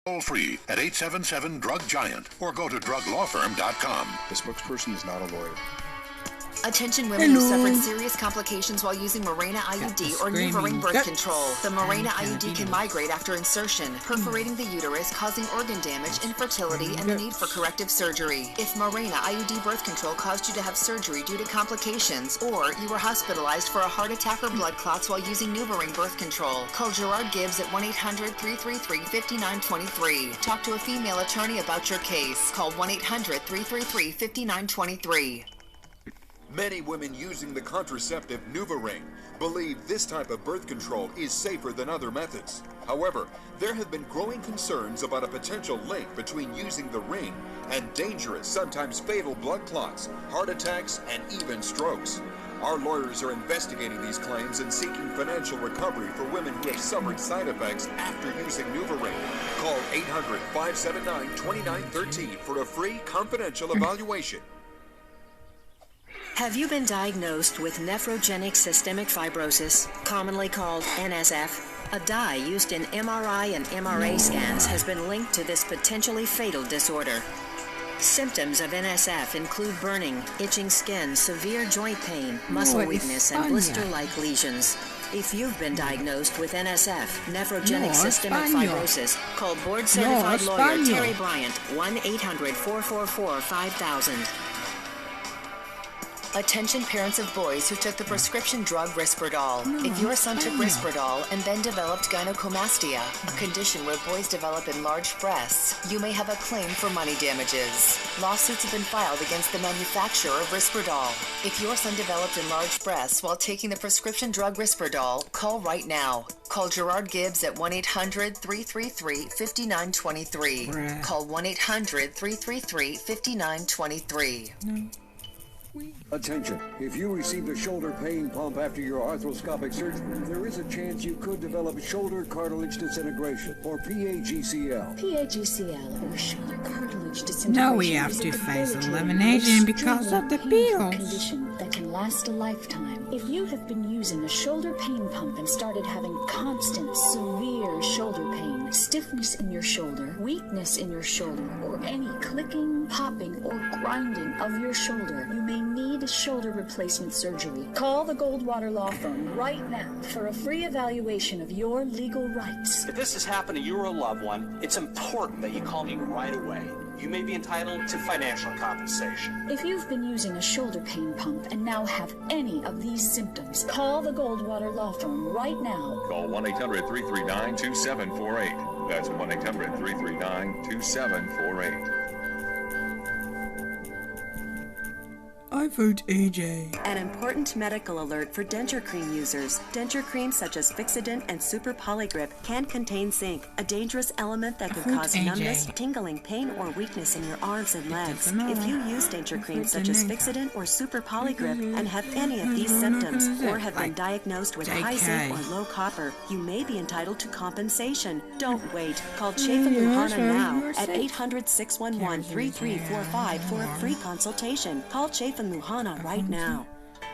Toll free at 877-DRUG-GIANT or go to druglawfirm.com. The spokesperson is not a lawyer. Attention women who suffered serious complications while using Mirena IUD or NuvaRing birth control. The Mirena IUD can migrate after insertion, perforating the uterus, causing organ damage, infertility, and the need for corrective surgery. If Mirena IUD birth control caused you to have surgery due to complications, or you were hospitalized for a heart attack or blood clots while using NuvaRing birth control, call Gerard Gibbs at 1-800-333-5923. Talk to a female attorney about your case. Call 1-800-333-5923. Many women using the contraceptive NuvaRing believe this type of birth control is safer than other methods. However, there have been growing concerns about a potential link between using the ring and dangerous, sometimes fatal blood clots, heart attacks, and even strokes. Our lawyers are investigating these claims and seeking financial recovery for women who have suffered side effects after using NuvaRing. Call 800-579-2913 for a free confidential evaluation. Have you been diagnosed with nephrogenic systemic fibrosis, commonly called NSF? A dye used in MRI and MRA scans has been linked to this potentially fatal disorder. Symptoms of NSF include burning, itching skin, severe joint pain, muscle weakness, and blister-like lesions. If you've been diagnosed with NSF, nephrogenic systemic fibrosis, call board-certified lawyer Terry Bryant, 1-800-444-5000. Attention parents of boys who took the prescription drug Risperdal. If your son took Risperdal and then developed gynecomastia, a condition where boys develop enlarged breasts, you may have a claim for money damages. Lawsuits have been filed against the manufacturer of Risperdal. If your son developed enlarged breasts while taking the prescription drug Risperdal, call right now. Call Gerard Gibbs at 1-800-333-5923. Call 1-800-333-5923. Attention, if you received a shoulder pain pump after your arthroscopic surgery, there is a chance you could develop shoulder cartilage disintegration, or PAGCL. PAGCL, or shoulder cartilage disintegration. Now we have to face elimination because of the pills. Condition that can last a lifetime. If you have been using a shoulder pain pump and started having constant, severe shoulder pain, stiffness in your shoulder, weakness in your shoulder, or any clicking, popping, or grinding of your shoulder, you may need shoulder replacement surgery. Call the Goldwater Law Firm right now for a free evaluation of your legal rights. If this has happened to you or a loved one, it's important that you call me right away. You may be entitled to financial compensation. If you've been using a shoulder pain pump and now have any of these symptoms, call the Goldwater Law Firm right now. Call 1-800-339-2748. That's 1-800-339-2748. I vote AJ. An important medical alert for denture cream users. Denture creams such as Fixodent and Super Polygrip can contain zinc, a dangerous element that can cause numbness, tingling, pain, or weakness in your arms and legs. If you use denture creams such as Fixodent or Super Polygrip and have any of these symptoms, or have been diagnosed with high zinc or low copper, you may be entitled to compensation. Don't wait. Call Chafin Luhana now at 800-611-3345 for a free consultation. Call Chafin Luhana right now.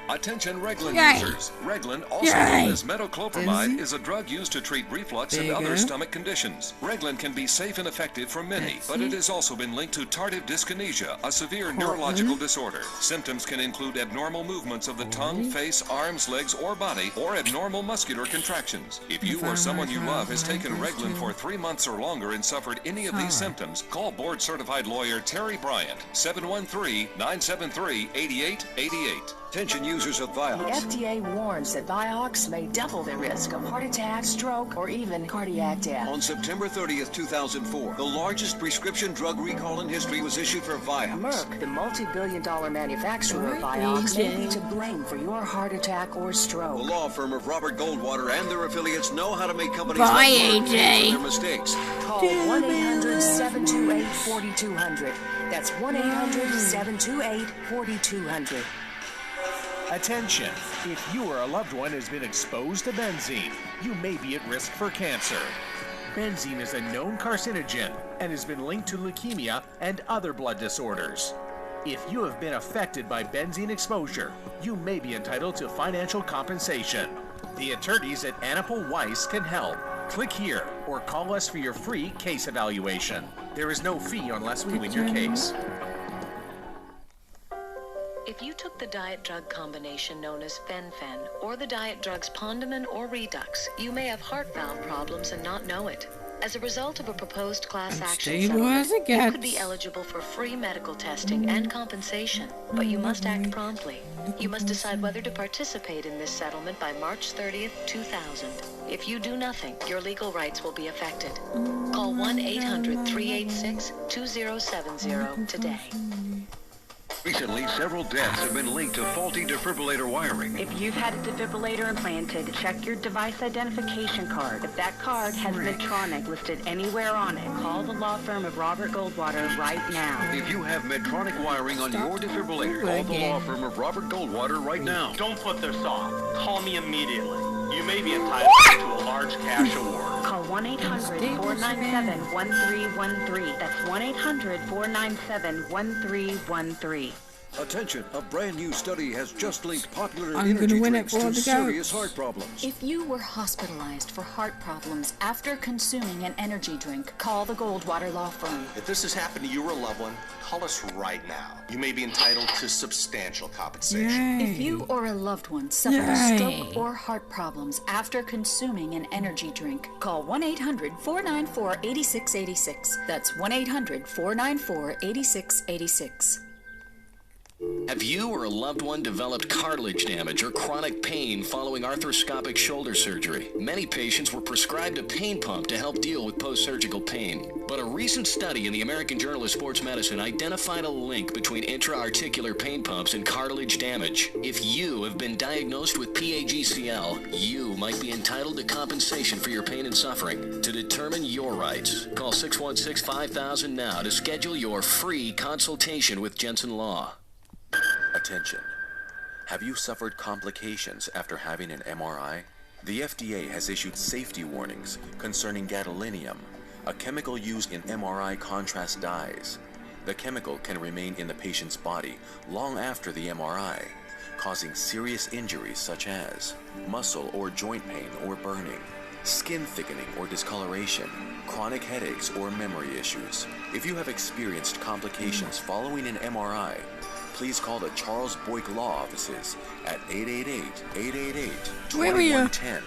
Attention Reglan users. Reglan, also known as metoclopramide, is a drug used to treat reflux and other stomach conditions. Reglan can be safe and effective for many, but it has also been linked to tardive dyskinesia, a severe neurological disorder. Symptoms can include abnormal movements of the tongue, face, arms, legs, or body, or abnormal muscular contractions. If you or someone you love has taken Reglan for 3 months or longer and suffered any of these symptoms, call board-certified lawyer Terry Bryant, 713-973-8888. Attention users of Vioxx. The FDA warns that Vioxx may double the risk of heart attack, stroke, or even cardiac death. On September 30th, 2004, the largest prescription drug recall in history was issued for Vioxx. Merck, the multi-billion-dollar manufacturer of Vioxx, may be to blame for your heart attack or stroke. The law firm of Robert Goldwater and their affiliates know how to make companies Bye, like AJ. their mistakes. Call 1-800-728-4200. That's 1-800-728-4200. Attention! If you or a loved one has been exposed to benzene, you may be at risk for cancer. Benzene is a known carcinogen and has been linked to leukemia and other blood disorders. If you have been affected by benzene exposure, you may be entitled to financial compensation. The attorneys at Anapol Weiss can help. Click here or call us for your free case evaluation. There is no fee unless we win your case. If you took the diet drug combination known as Fen-Phen or the diet drugs Pondamin or Redux, you may have heart valve problems and not know it. As a result of a proposed class action settlement, you could be eligible for free medical testing and compensation, but you must act promptly. You must decide whether to participate in this settlement by March 30th, 2000. If you do nothing, your legal rights will be affected. Call 1-800-386-2070 today. Recently, several deaths have been linked to faulty defibrillator wiring. If you've had a defibrillator implanted, check your device identification card. If that card has Medtronic listed anywhere on it, call the law firm of Robert Goldwater right now. If you have Medtronic wiring on your defibrillator, call the law firm of Robert Goldwater right now. Don't put this off. Call me immediately. You may be entitled to a large cash award. Call 1-800-497-1313. That's 1-800-497-1313. Attention, a brand new study has just linked popular I'm energy gonna win drinks it for to the serious heart problems. If you were hospitalized for heart problems after consuming an energy drink, call the Goldwater Law Firm. If this has happened to you or a loved one, call us right now. You may be entitled to substantial compensation. If you or a loved one suffered stroke or heart problems after consuming an energy drink, call 1-800-494-8686. That's 1-800-494-8686. Have you or a loved one developed cartilage damage or chronic pain following arthroscopic shoulder surgery? Many patients were prescribed a pain pump to help deal with post-surgical pain. But a recent study in the American Journal of Sports Medicine identified a link between intra-articular pain pumps and cartilage damage. If you have been diagnosed with PAGCL, you might be entitled to compensation for your pain and suffering. To determine your rights, call 616-5000 now to schedule your free consultation with Jensen Law. Attention. Have you suffered complications after having an MRI? The FDA has issued safety warnings concerning gadolinium, a chemical used in MRI contrast dyes. The chemical can remain in the patient's body long after the MRI, causing serious injuries such as muscle or joint pain or burning, skin thickening or discoloration, chronic headaches or memory issues. If you have experienced complications following an MRI, please call the Charles Boyk Law Offices at 888-888-2110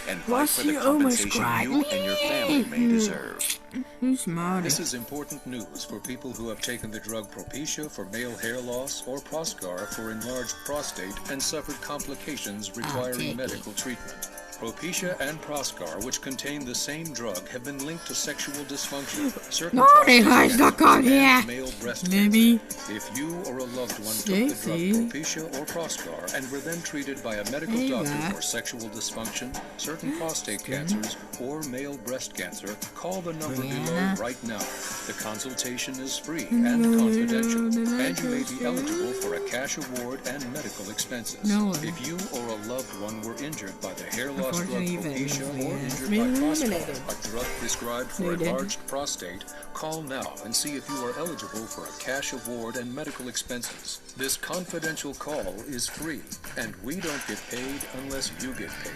and fight for the compensation you and your family may deserve. This is important news for people who have taken the drug Propecia for male hair loss or Proscar for enlarged prostate and suffered complications requiring medical treatment. Propecia and Proscar, which contain the same drug, have been linked to sexual dysfunction, certain prostate cancer, and male breast cancer. If you or a loved one took the drug Propecia or Proscar and were then treated by a medical doctor for sexual dysfunction, certain prostate cancers, or male breast cancer, call the number below right now. The consultation is free and confidential, and you may be eligible for a cash award and medical expenses. If you or a loved one were injured by the hair loss drug Propecia or injured by Proscar, a drug prescribed for enlarged prostate, call now and see if you are eligible for a cash award and medical expenses. This confidential call is free, and we don't get paid unless you get paid.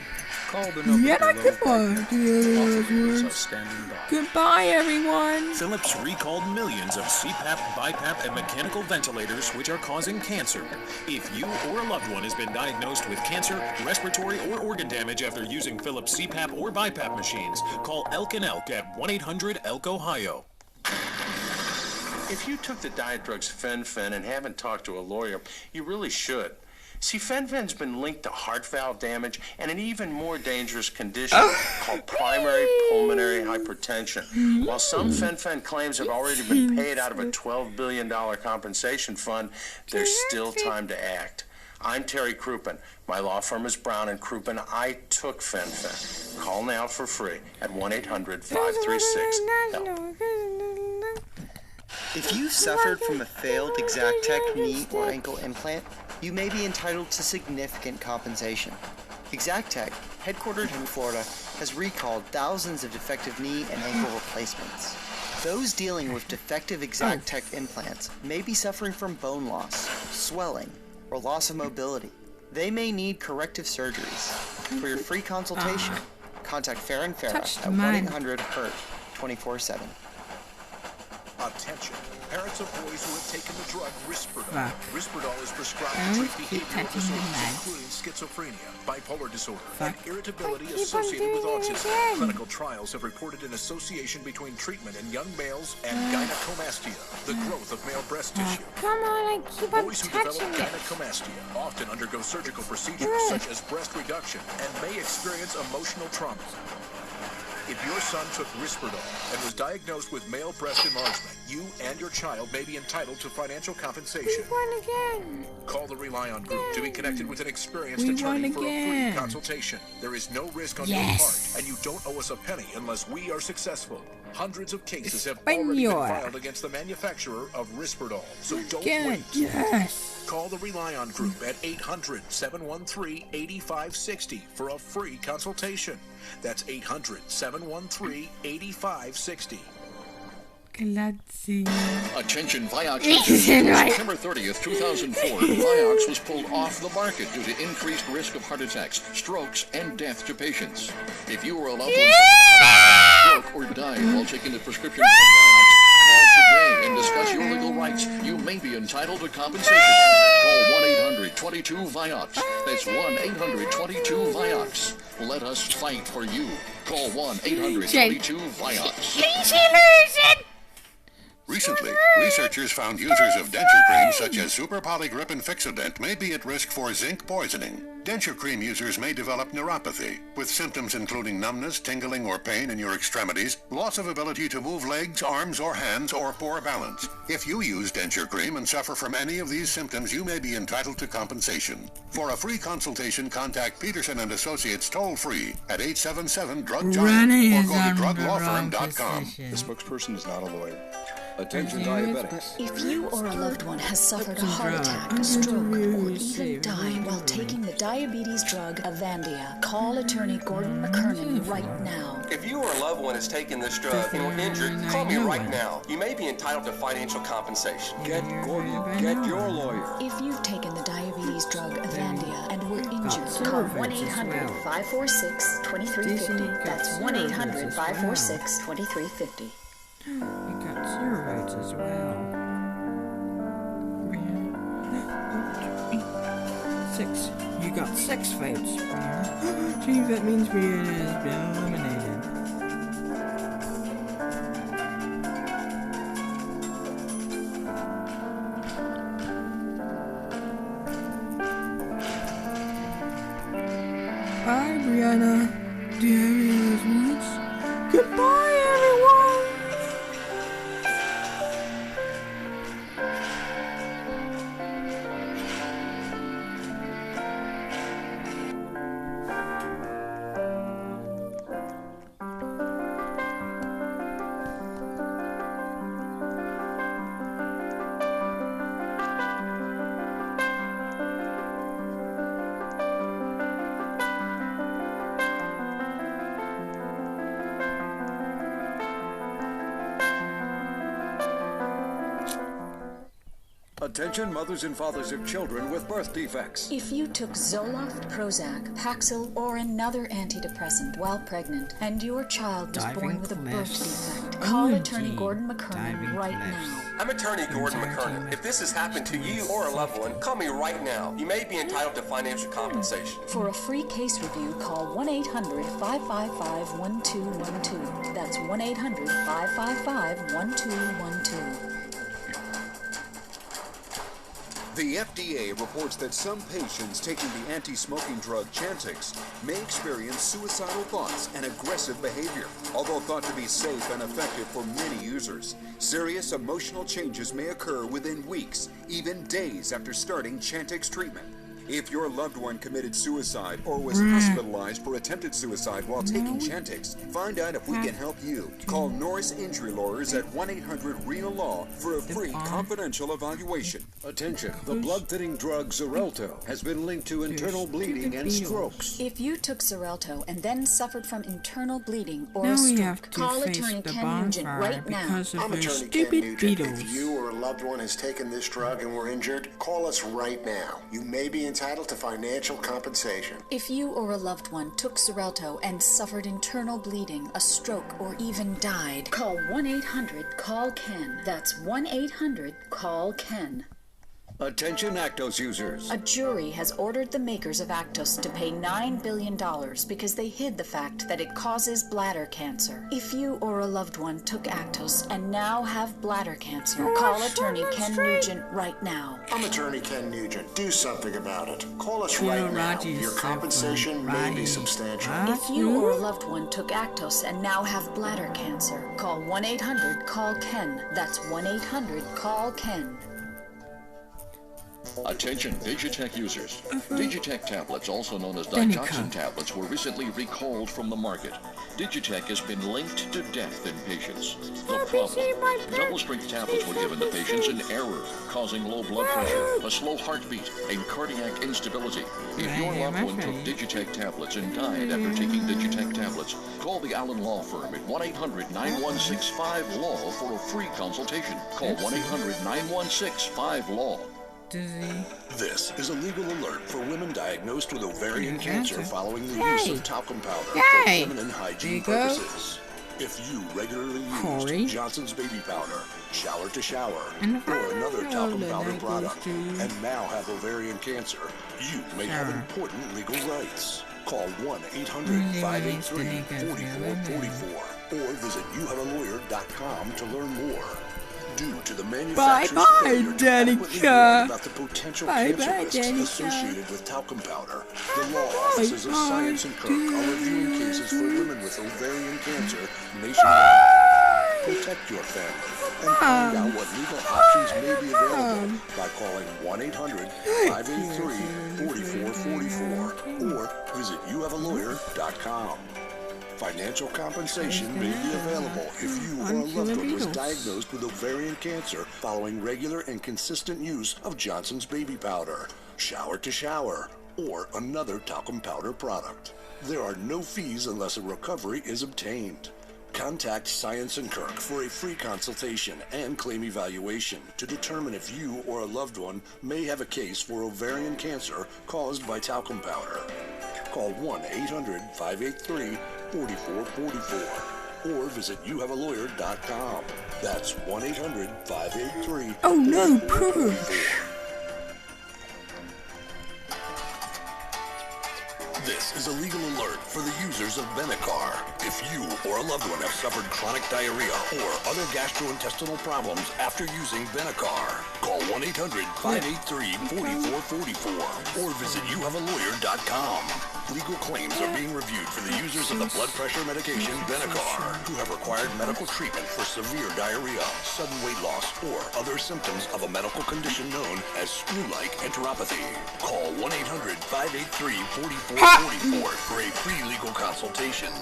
Call the number below. Goodbye, everyone. Philips recalled millions of CPAP, BiPAP, and mechanical ventilators which are causing cancer. If you or a loved one has been diagnosed with cancer, respiratory, or organ damage after using Philips CPAP or BiPAP machines, call Elk & Elk at 1-800-ELK-OHIO. If you took the diet drugs Fen-Phen and haven't talked to a lawyer, you really should. See, Fen-Phen's been linked to heart valve damage and an even more dangerous condition called primary pulmonary hypertension. While some Fen-Phen claims have already been paid out of a $12 billion compensation fund, there's still time to act. I'm Terry Crouppen. My law firm is Brown & Crouppen. I took Fen-Phen. Call now for free at 1-800-536-HELP. If you've suffered from a failed Exactech knee or ankle implant, you may be entitled to significant compensation. Exactech, headquartered in Florida, has recalled thousands of defective knee and ankle replacements. Those dealing with defective Exactech implants may be suffering from bone loss, swelling, or loss of mobility. They may need corrective surgeries. For your free consultation, Contact Farron Farah Touch at mine. 1-800-HURT 24/7. Attention. Parents of boys who have taken the drug Risperdal. Fuck. Risperdal is prescribed I to always treat keep behavioral touching the disorders, meds. including schizophrenia, bipolar disorder, Fuck. and irritability I keep on associated with doing it autism. again. Clinical trials have reported an association between treatment in young males and gynecomastia, the growth of male breast tissue. Come on, I keep on Boys who touching develop it. gynecomastia often undergo surgical procedures such as breast reduction and may experience emotional trauma. If your son took Risperdal and was diagnosed with male breast enlargement, you and your child may be entitled to financial compensation. One again. Call the Rely On Group to be connected with an experienced We attorney won for a free again. consultation. There is no risk on your Yes. part, and you don't owe us a penny unless we are successful. Hundreds of cases have Español. already been filed against the manufacturer of Risperdal, so don't Good. wait. Yes. Call the Rely On Group at 800-713-8560 for a free consultation. That's 800-713-8560. Grazie. Attention Vioxx Yes, users. right. September 30th, 2004, Vioxx was pulled off the market due to increased risk of heart attacks, strokes, and death to patients. If you or a loved one stroke or died while taking the prescription for Vioxx, call today and discuss your legal rights. You may be entitled to compensation. Call 1-800-22-VIOXX. That's 1-800-22-VIOXX. Let us fight for you. Call 1-800-22-VIOXX. Recently, researchers found users of denture cream such as Super Polygrip and Fixodent may be at risk for zinc poisoning. Denture cream users may develop neuropathy, with symptoms including numbness, tingling, or pain in your extremities, loss of ability to move legs, arms, or hands, or poor balance. If you use denture cream and suffer from any of these symptoms, you may be entitled to compensation. For a free consultation, contact Peterson & Associates toll-free at 877-DRUG-GIANT or go to druglawfirm.com. The spokesperson is not a lawyer. Attention diabetics. If you or a loved one has suffered a heart attack, a stroke, or even died while taking the diabetes drug Avandia, call attorney Gordon McKernan right now. If you or a loved one has taken this drug and were injured, call me right now. You may be entitled to financial compensation. Get Gordon. Get your lawyer. If you've taken the diabetes drug Avandia and were injured, call 1-800-546-2350. That's 1-800-546-2350. We got 0 votes as well. 6. You got 6 votes. Gee, that means we have been eliminated. Bye, Brianna. Do you have any last words? Goodbye, everyone. Attention mothers and fathers of children with birth defects. If you took Zoloft, Prozac, Paxil, or another antidepressant while pregnant, and your child was born with a birth defect, call attorney Gordon McKernan right now. I'm attorney Gordon McKernan. If this has happened to you or a loved one, call me right now. You may be entitled to financial compensation. For a free case review, call 1-800-555-1212. That's 1-800-555-1212. The FDA reports that some patients taking the anti-smoking drug Chantix may experience suicidal thoughts and aggressive behavior. Although thought to be safe and effective for many users, serious emotional changes may occur within weeks, even days after starting Chantix treatment. If your loved one committed suicide or was hospitalized for attempted suicide while taking Chantix, find out if we can help you. Call Norris Injury Lawyers at 1-800-RENA-LAW for a free confidential evaluation. Attention, the blood-thinning drug Xarelto has been linked to internal bleeding and strokes. If you took Xarelto and then suffered from internal bleeding or Now a we have stroke, to call face attorney the Ken Nugent bonfire right now. because of I'm their attorney Ken stupid Nugent. Beatles. If you or a loved one has taken this drug and were injured, call us right now. You may be entitled entitled to financial compensation. If you or a loved one took Xarelto and suffered internal bleeding, a stroke, or even died, call 1-800-CALL-KEN. That's 1-800-CALL-KEN. Attention Actos users. A jury has ordered the makers of Actos to pay $9 billion because they hid the fact that it causes bladder cancer. If you or a loved one took Actos and now have bladder cancer, call attorney Ken Nugent right now. I'm attorney Ken Nugent. Do something about it. Call us right now. Your compensation may be substantial. If you or a loved one took Actos and now have bladder cancer, call 1-800-CALL-KEN. That's 1-800-CALL-KEN. Attention Digitech users. Digitech tablets, also known as digoxin tablets, were recently recalled from the market. Digitech has been linked to death in patients. The problem: double-strength tablets were given to patients in error, causing low blood pressure, a slow heartbeat, and cardiac instability. If your loved one took Digitech tablets and died after taking Digitech tablets, call the Allen Law Firm at 1-800-9165-LAW for a free consultation. Call 1-800-9165-LAW. This is a legal alert for women diagnosed with ovarian cancer following the use of talcum powder for feminine hygiene purposes. If you regularly use Johnson's Baby Powder, Shower to Shower, or another talcum powder product, and now have ovarian cancer, you may have important legal rights. Call 1-800-583-4444 or visit youhavealawyer.com to learn more. Due to the manufacturer's failure to adequately warn about the potential cancer risks associated with talcum powder, the law offices of Science and Kirk are reviewing cases for women with ovarian cancer nationwide. Protect your family and find out what legal options may be available by calling 1-800-583-4444 or visit youhavealawyer.com. Financial compensation may be available if you or a loved one was diagnosed with ovarian cancer following regular and consistent use of Johnson's Baby Powder, Shower to Shower, or another talcum powder product. There are no fees unless a recovery is obtained. Contact Science and Kirk for a free consultation and claim evaluation to determine if you or a loved one may have a case for ovarian cancer caused by talcum powder. Call 1-800-583-4444 or visit youhavealawyer.com. That's 1-800-583-4444. Oh no, Purge! This is a legal alert for the users of Benacar. If you or a loved one have suffered chronic diarrhea or other gastrointestinal problems after using Benacar, call 1-800-583-4444 or visit youhavealawyer.com. Legal claims are being reviewed for the users of the blood pressure medication Benacar who have required medical treatment for severe diarrhea, sudden weight loss, or other symptoms of a medical condition known as screw-like enteropathy. Call 1-800-583-4444 for a free legal consultation.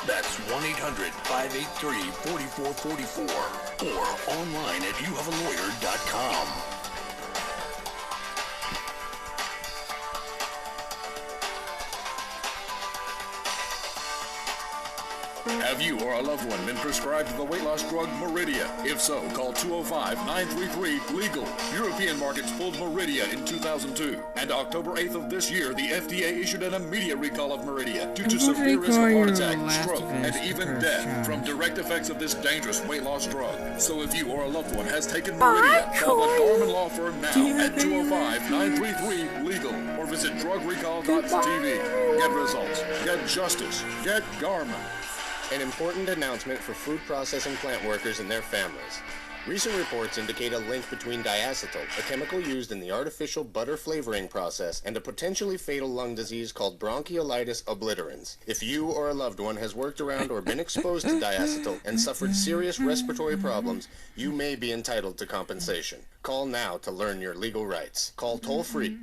That's 1-800-583-4444 or online at youhavealawyer.com. Have you or a loved one been prescribed the weight loss drug Meridia? If so, call 205-933-LEGAL. European markets pulled Meridia in 2002. And October 8th of this year, the FDA issued an immediate recall of Meridia due to severe risk of heart attack, stroke, and even death from direct effects of this dangerous weight loss drug. So if you or a loved one has taken Meridia, call the Gorman Law Firm now at 205-933-LEGAL or visit drugrecall.tv. Get results. Get justice. Get Garmin. An important announcement for food processing plant workers and their families. Recent reports indicate a link between diacetyl, a chemical used in the artificial butter flavoring process, and a potentially fatal lung disease called bronchiolitis obliterans. If you or a loved one has worked around or been exposed to diacetyl and suffered serious respiratory problems, you may be entitled to compensation. Call now to learn your legal rights. Call toll-free.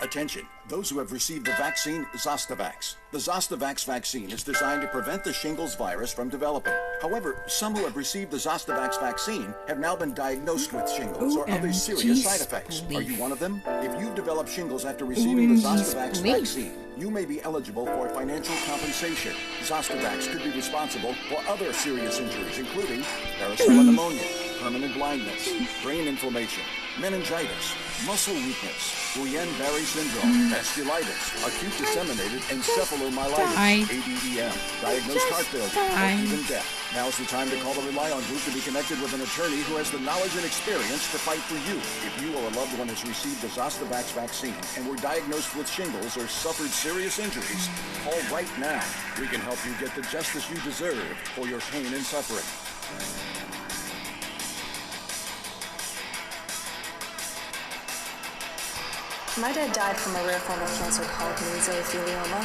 Attention, those who have received the vaccine Zostavax. The Zostavax vaccine is designed to prevent the shingles virus from developing. However, some who have received the Zostavax vaccine have now been diagnosed with shingles or other serious side effects. Are you one of them? If you've developed shingles after receiving the Zostavax vaccine, you may be eligible for financial compensation. Zostavax could be responsible for other serious injuries, including varicella pneumonia, permanent blindness, brain inflammation, meningitis, muscle weakness, Guillain-Barré syndrome, vasculitis, acute disseminated encephalomyelitis, ADEM, diagnosed heart failure, or even death. Now's the time to call the Rely On Group to be connected with an attorney who has the knowledge and experience to fight for you. If you or a loved one has received the Zostavax vaccine and were diagnosed with shingles or suffered serious injuries, call right now. We can help you get the justice you deserve for your pain and suffering. My dad died from a rare form of cancer called mesothelioma.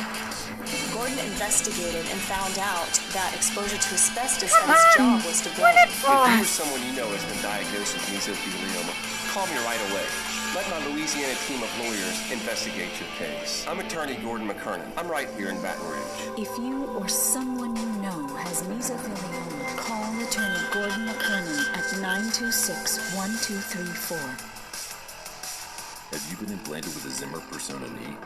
Gordon investigated and found out that exposure to asbestos at his job was to blame. If you or someone you know has been diagnosed with mesothelioma, call me right away. Let my Louisiana team of lawyers investigate your case. I'm attorney Gordon McKernan. I'm right here in Baton Rouge. If you or someone you know has mesothelioma, call attorney Gordon McKernan at 926-1234. Have you been implanted with a Zimmer Persona knee?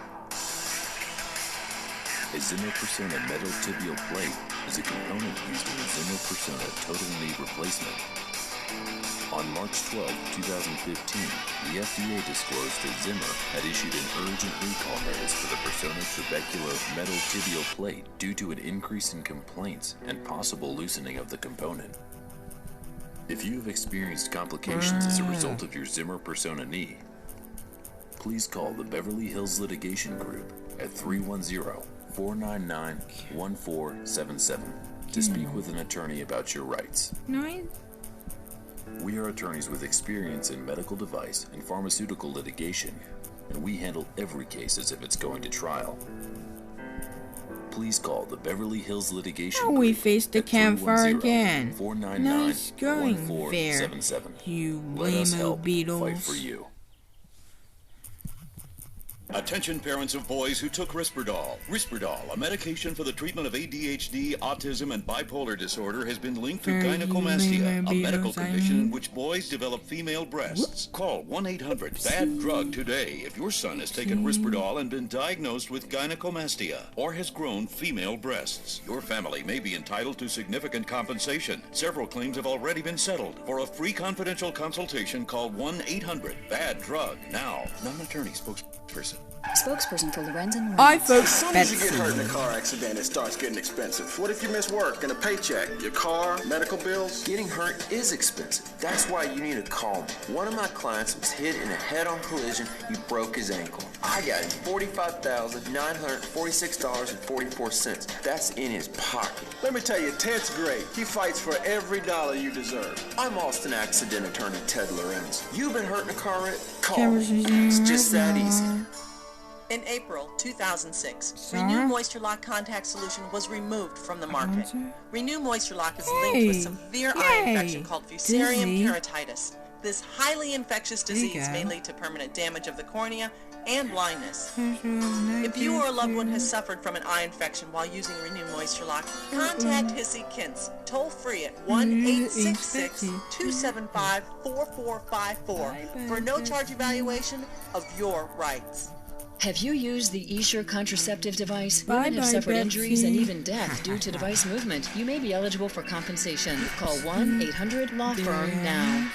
A Zimmer Persona metal tibial plate is a component used in the Zimmer Persona total knee replacement. On March 12, 2015, the FDA disclosed that Zimmer had issued an urgent recall notice for the Persona trabecular metal tibial plate due to an increase in complaints and possible loosening of the component. If you have experienced complications as a result of your Zimmer Persona knee, please call the Beverly Hills Litigation Group at 310-499-1477 to speak with an attorney about your rights. We are attorneys with experience in medical device and pharmaceutical litigation, and we handle every case as if it's going to trial. Please call the Beverly Hills Litigation Group. We faced the campfire again. 499-1477. Nice going there, you lame beetles. Fight for you. Attention parents of boys who took Risperdal. Risperdal, a medication for the treatment of ADHD, autism, and bipolar disorder, has been linked to gynecomastia, a medical condition in which boys develop female breasts. Call 1-800-BAD-DRUG today if your son has taken Risperdal and been diagnosed with gynecomastia or has grown female breasts. Your family may be entitled to significant compensation. Several claims have already been settled. For a free confidential consultation, call 1-800-BAD-DRUG. Now, non-attorney spokesperson. Spokesperson for Lorenzen. As soon as you get hurt in a car accident, it starts getting expensive. What if you miss work and a paycheck? Your car, medical bills? Getting hurt is expensive. That's why you need to call me. One of my clients was hit in a head-on collision. He broke his ankle. I got him $45,946.44. That's in his pocket. Let me tell you, Ted's great. He fights for every dollar you deserve. I'm Austin accident attorney Ted Lorenz. You've been hurt in a car wreck? Call me. It's just that easy. In April 2006, Renew Moisture Lock contact solution was removed from the market. Renew Moisture Lock is linked with severe eye infection called Fusarium keratitis. This highly infectious disease may lead to permanent damage of the cornea and blindness. If you or a loved one has suffered from an eye infection while using Renew Moisture Lock, contact Hissy Kintz toll free at 1-866-275-4454 for a no-charge evaluation of your rights. Have you used the eSure contraceptive device? Women have suffered injuries and even death due to device movement. You may be eligible for compensation. Call 1-800-LAW-FIRM now.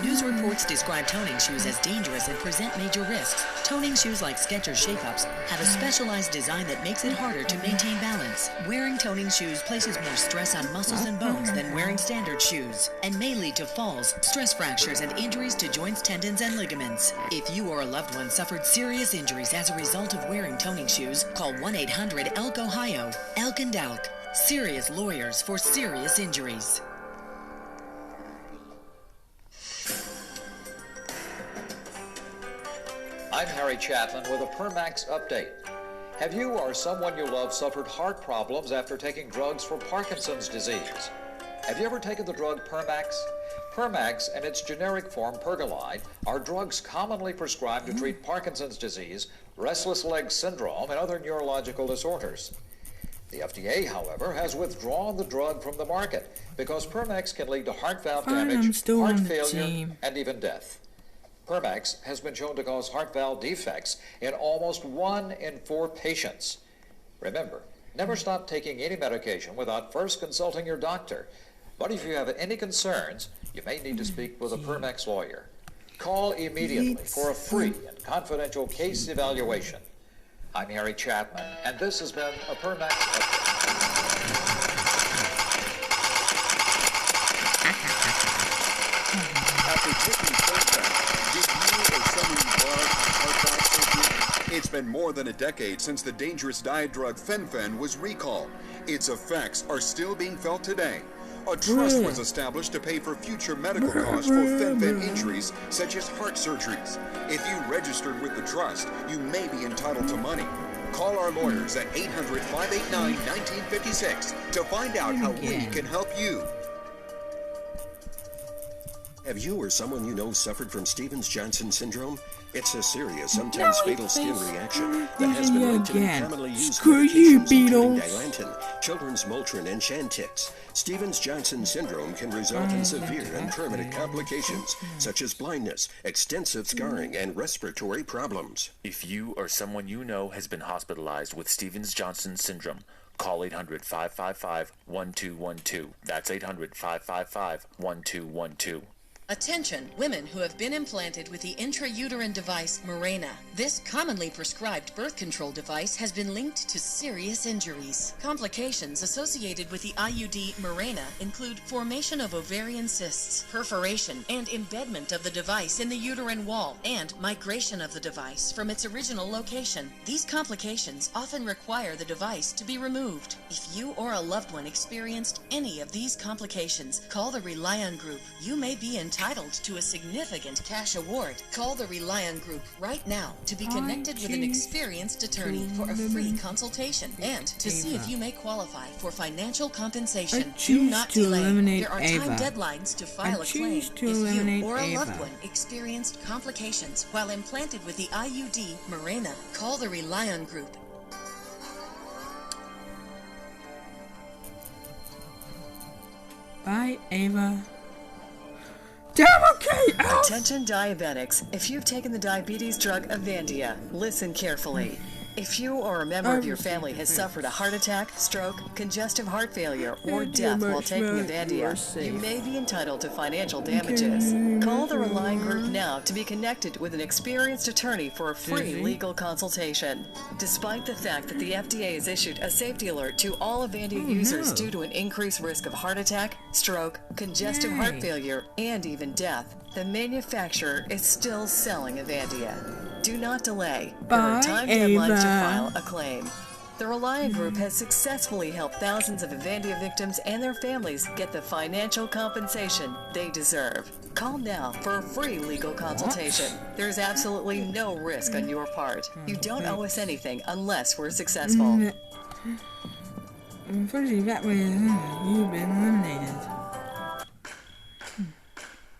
News reports describe toning shoes as dangerous and present major risks. Toning shoes like Skechers Shape-Ups have a specialized design that makes it harder to maintain balance. Wearing toning shoes places more stress on muscles and bones than wearing standard shoes, and may lead to falls, stress fractures, and injuries to joints, tendons, and ligaments. If you or a loved one suffered serious injuries as a result of wearing toning shoes, call 1-800-ELK-OHIO. Elk and Elk. Serious lawyers for serious injuries. I'm Harry Chaplin with a Permax update. Have you or someone you love suffered heart problems after taking drugs for Parkinson's disease? Have you ever taken the drug Permax? Permax and its generic form Pergolide are drugs commonly prescribed to treat Parkinson's disease, restless leg syndrome, and other neurological disorders. The FDA, however, has withdrawn the drug from the market because Permax can lead to heart valve damage, heart failure, and even death. Permax has been shown to cause heart valve defects in almost 1 in 4 patients. Remember, never stop taking any medication without first consulting your doctor. But if you have any concerns, you may need to speak with a Permax lawyer. Call immediately for a free and confidential case evaluation. I'm Harry Chapman, and this has been a Permax Update. After taking Fen-Phen, did you or someone you love have heart surgery? It's been more than a decade since the dangerous diet drug Fen-Phen was recalled. Its effects are still being felt today. A trust was established to pay for future medical costs for Fen-Phen injuries, such as heart surgeries. If you registered with the trust, you may be entitled to money. Call our lawyers at 800-589-1956 to find out how we can help you. Have you or someone you know suffered from Stevens-Johnson syndrome? It's a serious, sometimes fatal skin reaction that has been linked to the commonly used medications including Dilantin, children's Motrin, and Chantix. Stevens-Johnson syndrome can result in severe and permanent complications such as blindness, extensive scarring, and respiratory problems. If you or someone you know has been hospitalized with Stevens-Johnson syndrome, call 800-555-1212. That's 800-555-1212. Attention, women who have been implanted with the intrauterine device Mirena. This commonly prescribed birth control device has been linked to serious injuries. Complications associated with the IUD Mirena include formation of ovarian cysts, perforation and embedment of the device in the uterine wall, and migration of the device from its original location. These complications often require the device to be removed. If you or a loved one experienced any of these complications, call the Relion Group. You may be entitled to a significant cash award. Call the Relion Group right now to be connected with an experienced attorney for a free consultation and to see if you may qualify for financial compensation. Do not delay. There are time deadlines to file a claim. If you or a loved one experienced complications while implanted with the IUD Mirena, call the Relion Group. Bye, Ava. Damn, okay. Attention diabetics, if you've taken the diabetes drug Avandia, listen carefully. If you or a member of your family has suffered a heart attack, stroke, congestive heart failure, or death while taking Avandia, you may be entitled to financial damages. Call the Relion Group now to be connected with an experienced attorney for a free legal consultation. Despite the fact that the FDA has issued a safety alert to all Avandia users due to an increased risk of heart attack, stroke, congestive heart failure, and even death, the manufacturer is still selling Avandia. Do not delay. There are time deadlines to file a claim. The Relion Group has successfully helped thousands of Avandia victims and their families get the financial compensation they deserve. Call now for a free legal consultation. There's absolutely no risk on your part. You don't owe us anything unless we're successful. Unfortunately, that way, you've been eliminated.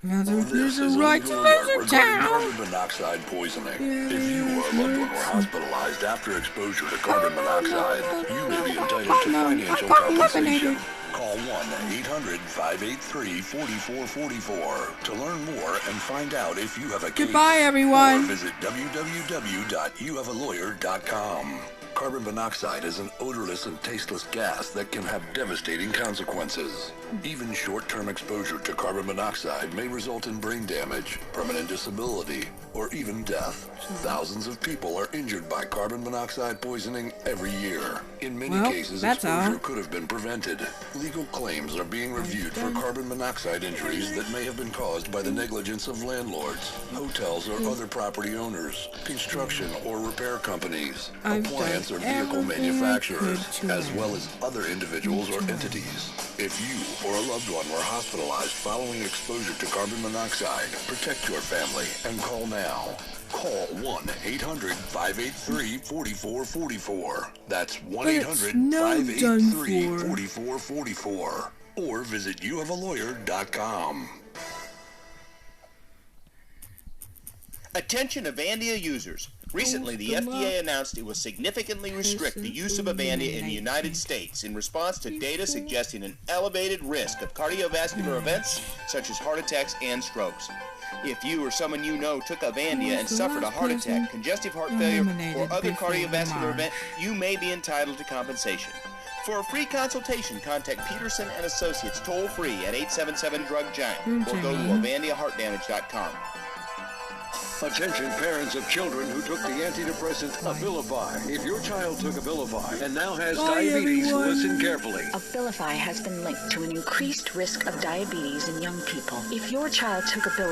This is right to regarding carbon monoxide poisoning. If you or a loved one were hospitalized after exposure to carbon monoxide, you may be entitled to financial compensation. Call 1-800-583-4444 to learn more and find out if you have a case. Goodbye, everyone. Or visit www.youhavealawyer.com. Carbon monoxide is an odorless and tasteless gas that can have devastating consequences. Even short-term exposure to carbon monoxide may result in brain damage, permanent disability, or even death. Thousands of people are injured by carbon monoxide poisoning every year. In many cases, exposure could have been prevented. Legal claims are being reviewed for carbon monoxide injuries that may have been caused by the negligence of landlords, hotels or other property owners, construction or repair companies, appliance or vehicle manufacturers, as well as other individuals or entities. If you or a loved one were hospitalized following exposure to carbon monoxide, protect your family and call now. Call 1-800-583-4444. That's 1-800-583-4444. Or visit youhavealawyer.com. Attention Avandia users. Recently, the FDA announced it will significantly restrict the use of Avandia in the United States in response to data suggesting an elevated risk of cardiovascular events such as heart attacks and strokes. If you or someone you know took Avandia and suffered a heart attack, congestive heart failure, or other cardiovascular event, you may be entitled to compensation. For a free consultation, contact Peterson & Associates toll-free at 877-DRUG-GIANT or go to AvandiaHeartDamage.com. Attention parents of children who took the antidepressant Abilify. If your child took Abilify and now has diabetes, listen carefully. Abilify has been linked to an increased risk of diabetes in young people. If your child took Abilify